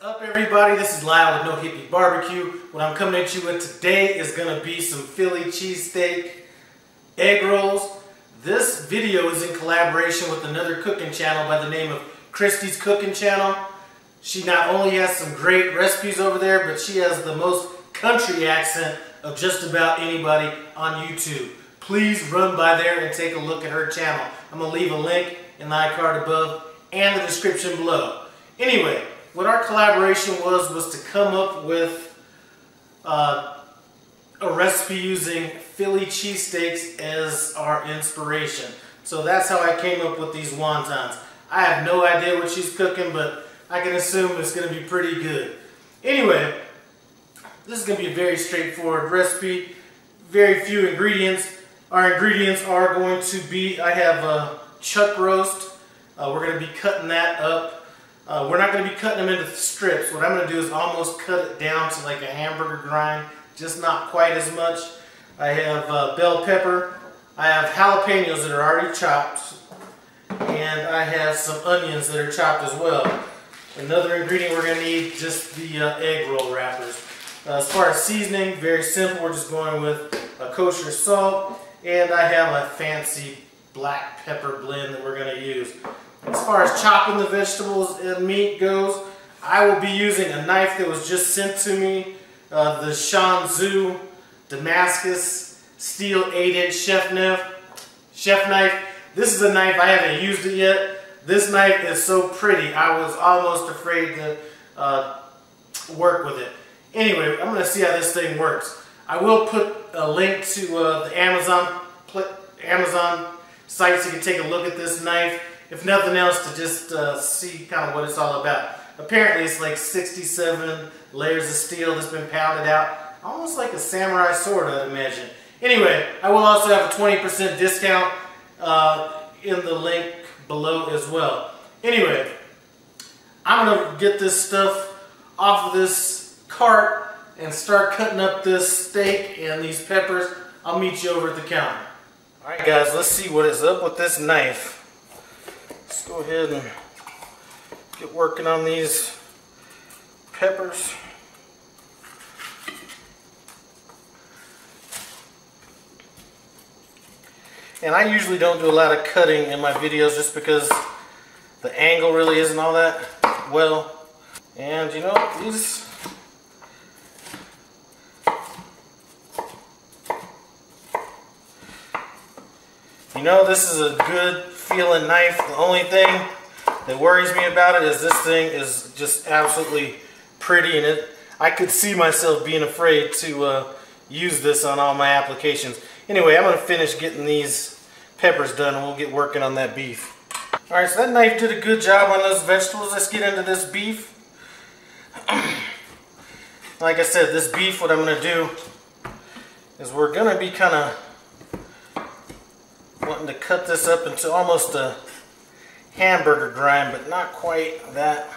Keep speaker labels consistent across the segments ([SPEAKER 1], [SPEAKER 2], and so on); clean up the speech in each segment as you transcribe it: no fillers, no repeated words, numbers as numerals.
[SPEAKER 1] up, everybody? This is Lyle with No Hippie Barbecue. What I'm coming at you with today is going to be some Philly Cheesesteak Egg Rolls. This video is in collaboration with another cooking channel by the name of Christy's Cooking Channel. She not only has some great recipes over there, but she has the most country accent of just about anybody on YouTube. Please run by there and take a look at her channel. I'm going to leave a link in the iCard above and the description below. Anyway, what our collaboration was to come up with a recipe using Philly cheesesteaks as our inspiration. So that's how I came up with these wontons. I have no idea what she's cooking, but I can assume it's going to be pretty good. Anyway, this is going to be a very straightforward recipe. Very few ingredients. Our ingredients are going to be, I have a chuck roast. We're going to be cutting that up. We're not going to be cutting them into strips. What I'm going to do is almost cut it down to like a hamburger grind, just not quite as much. I have bell pepper. I have jalapenos that are already chopped. And I have some onions that are chopped as well. Another ingredient we're going to need, just the egg roll wrappers. As far as seasoning, very simple. We're just going with a kosher salt. And I have a fancy black pepper blend that we're going to use. As far as chopping the vegetables and meat goes, I will be using a knife that was just sent to me. The Shanzhou Damascus steel 8-inch chef knife. This is a knife, I haven't used it yet. This knife is so pretty, I was almost afraid to work with it. Anyway, I'm going to see how this thing works. I will put a link to the Amazon site so you can take a look at this knife. If nothing else, to just see kind of what it's all about. Apparently it's like 67 layers of steel that's been pounded out. Almost like a samurai sword, I'd imagine. Anyway, I will also have a 20% discount in the link below as well. Anyway, I'm going to get this stuff off of this cart and start cutting up this steak and these peppers. I'll meet you over at the counter. Alright guys, let's see what is up with this knife. Let's go ahead and get working on these peppers. And I usually don't do a lot of cutting in my videos just because the angle really isn't all that well. And you know, these this is a good feeling knife. The only thing that worries me about it is this thing is just absolutely pretty, and I could see myself being afraid to use this on all my applications. Anyway, I'm going to finish getting these peppers done and we'll get working on that beef. Alright, so that knife did a good job on those vegetables. Let's get into this beef. Like I said, this beef, what I'm going to do is we're going to be kind of wanting to cut this up into almost a hamburger grind, but not quite that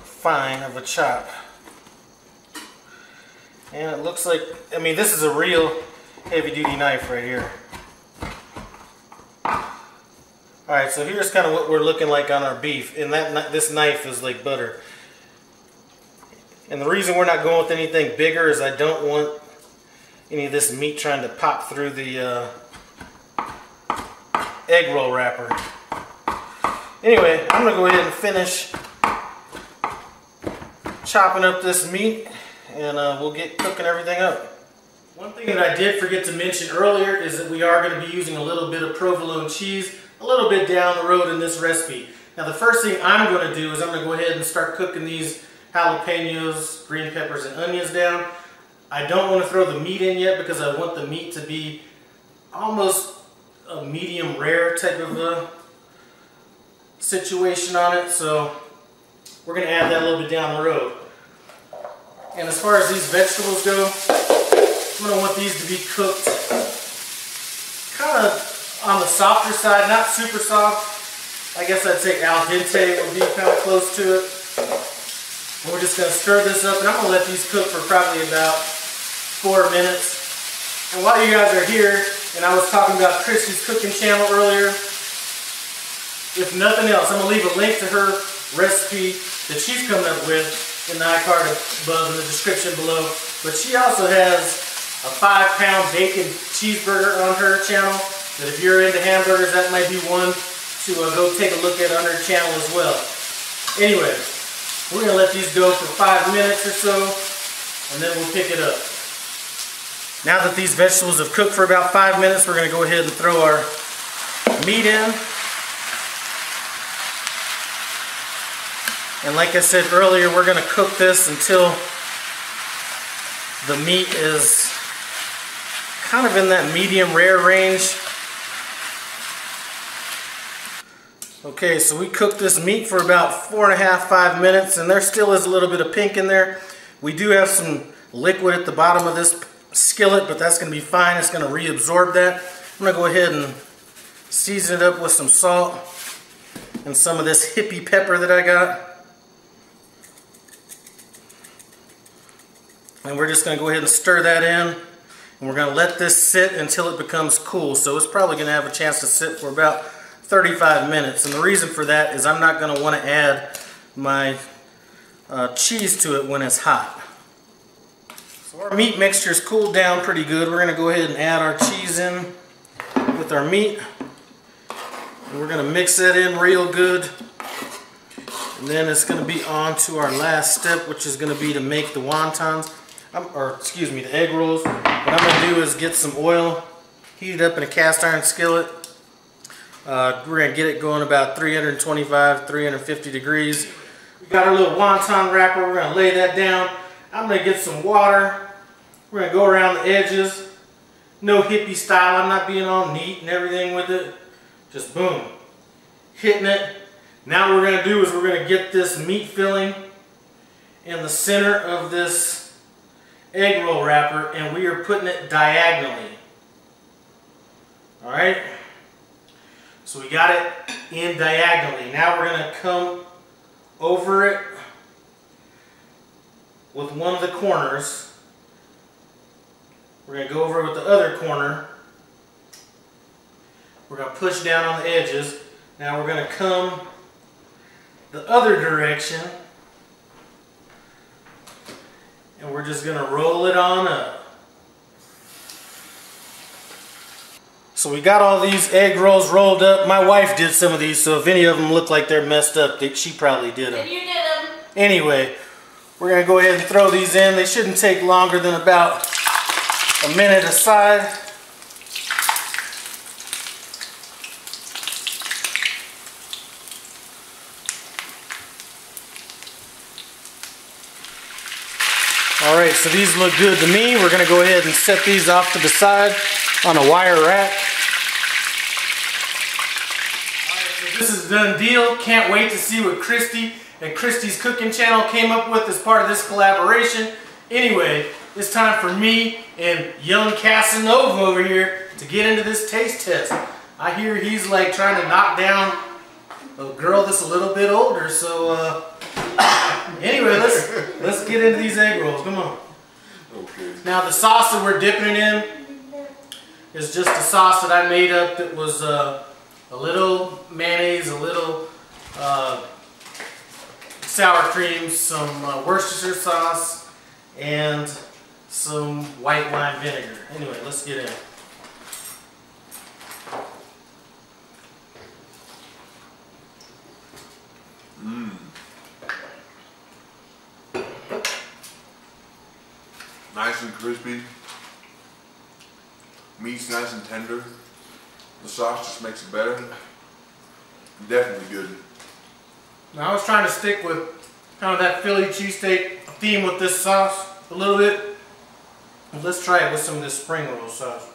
[SPEAKER 1] fine of a chop. And it looks like, I mean, this is a real heavy-duty knife right here. Alright, so here's kind of what we're looking like on our beef. And this knife is like butter. And the reason we're not going with anything bigger is I don't want any of this meat trying to pop through the egg roll wrapper. Anyway, I'm going to go ahead and finish chopping up this meat and we'll get cooking everything up. One thing that I did forget to mention earlier is that we are going to be using a little bit of provolone cheese a little bit down the road in this recipe. Now the first thing I'm going to do is I'm going to go ahead and start cooking these jalapenos, green peppers, and onions down. I don't want to throw the meat in yet because I want the meat to be almost a medium rare type of a situation on it, so we're going to add that a little bit down the road. And as far as these vegetables go, I'm going to want these to be cooked kind of on the softer side, not super soft. I guess I'd say al dente would be kind of close to it. And we're just going to stir this up, and I'm going to let these cook for probably about 4 minutes. And while you guys are here, and I was talking about Christy's cooking channel earlier, if nothing else, I'm going to leave a link to her recipe that she's coming up with in the iCard above in the description below. But she also has a 5-pound bacon cheeseburger on her channel. That if you're into hamburgers, that might be one to go take a look at on her channel as well. Anyway, we're going to let these go for 5 minutes or so, and then we'll pick it up. Now that these vegetables have cooked for about 5 minutes, we're going to go ahead and throw our meat in. And like I said earlier, we're going to cook this until the meat is kind of in that medium rare range. Okay, so we cooked this meat for about 4.5–5 minutes, and there still is a little bit of pink in there. We do have some liquid at the bottom of this skillet, but that's going to be fine. It's going to reabsorb that. I'm going to go ahead and season it up with some salt and some of this Hippie pepper that I got. And we're just going to go ahead and stir that in. And we're going to let this sit until it becomes cool. So it's probably going to have a chance to sit for about 35 minutes. And the reason for that is I'm not going to want to add my cheese to it when it's hot. So our meat mixture is cooled down pretty good. We're going to go ahead and add our cheese in with our meat. And we're going to mix that in real good. And then it's going to be on to our last step, which is going to be to make the wontons. The egg rolls. What I'm going to do is get some oil, heat it up in a cast iron skillet. We're going to get it going about 325, 350 degrees. We got our little wonton wrapper. We're going to lay that down. I'm going to get some water. We're going to go around the edges. No hippie style. I'm not being all neat and everything with it. Just boom. Hitting it. Now what we're going to do is we're going to get this meat filling in the center of this egg roll wrapper, and we are putting it diagonally. Alright? So we got it in diagonally. Now we're going to come over it with one of the corners. We're going to go over it with the other corner. We're going to push down on the edges. Now we're going to come the other direction. And we're just going to roll it on up. So we got all these egg rolls rolled up. My wife did some of these, so if any of them look like they're messed up, she probably did them.
[SPEAKER 2] And you did them.
[SPEAKER 1] Anyway, we're going to go ahead and throw these in. They shouldn't take longer than about a minute aside. Alright, so these look good to me. We're going to go ahead and set these off to the side on a wire rack. Alright, so this is a done deal. Can't wait to see what Christy and Christy's cooking channel came up with as part of this collaboration. Anyway, it's time for me and young Casanova over here to get into this taste test. I hear he's like trying to knock down a girl that's a little bit older, so anyway, let's get into these egg rolls. Come on. Okay. Now the sauce that we're dipping it in is just a sauce that I made up that was a little mayonnaise, a little sour cream, some Worcestershire sauce, and some white wine vinegar. Anyway, let's get in.
[SPEAKER 3] Nice and crispy. Meat's nice and tender. The sauce just makes it better. Definitely good.
[SPEAKER 1] Now I was trying to stick with kind of that Philly cheesesteak theme with this sauce a little bit. Let's try it with some of this spring roll sauce.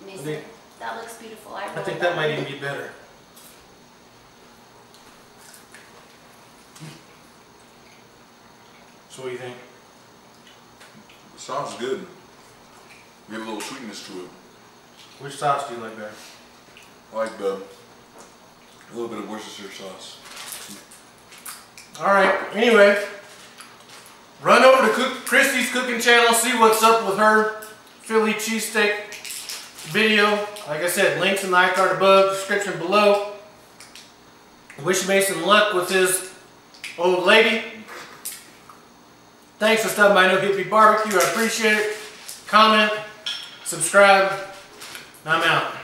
[SPEAKER 2] Amazing. That looks beautiful.
[SPEAKER 1] I think that might even be better. So what do you think?
[SPEAKER 3] The sauce is good. Give a little sweetness to it.
[SPEAKER 1] Which sauce do you like better?
[SPEAKER 3] I like a little bit of Worcestershire sauce.
[SPEAKER 1] Alright, anyway, run over to Christy's cooking channel, see what's up with her Philly cheesesteak video. Like I said, links in the iCard above, description below. Wish Mason luck with his old lady. Thanks for stopping by No Hippie Barbecue. I appreciate it. Comment, subscribe, and I'm out.